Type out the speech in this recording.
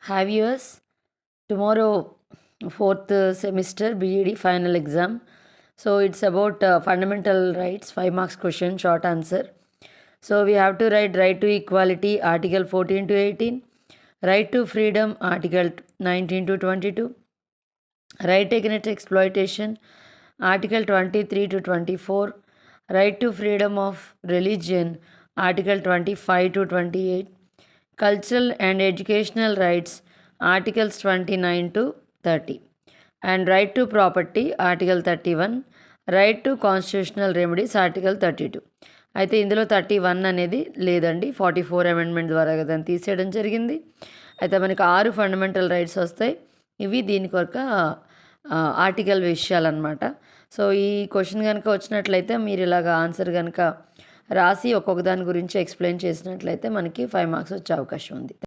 Hi viewers, tomorrow fourth semester BED final exam. So it's about fundamental rights, 5 marks question, short answer. So we have to write right to equality, Article 14 to 18, right to freedom, Article 19 to 22, right against exploitation, Article 23 to 24, right to freedom of religion, Article 25 to 28, cultural and educational rights, Articles 29 to 30, and right to property, Article 31, right to constitutional remedies article 32. అయితే ఇందులో 31 అనేది లేదండి, 44 amendment ద్వారా దాన్ని తీసేయడం జరిగింది. అయితే మనకి 6 ఫండమెంటల్ రైట్స్ వస్తాయి. ఇవి దీని కొరక ఆర్టికల్ విషయాలన్నమాట. సో ఈ క్వశ్చన్ కనుక వచ్చినట్లయితే మీరు ఇలాగ ఆన్సర్ కనుక రాసి ఒక్కొక్క దాని గురించి ఎక్స్ప్లెయిన్ చేసినట్లయితే మనకి 5 మార్క్స్ వచ్చే అవకాశం ఉంది.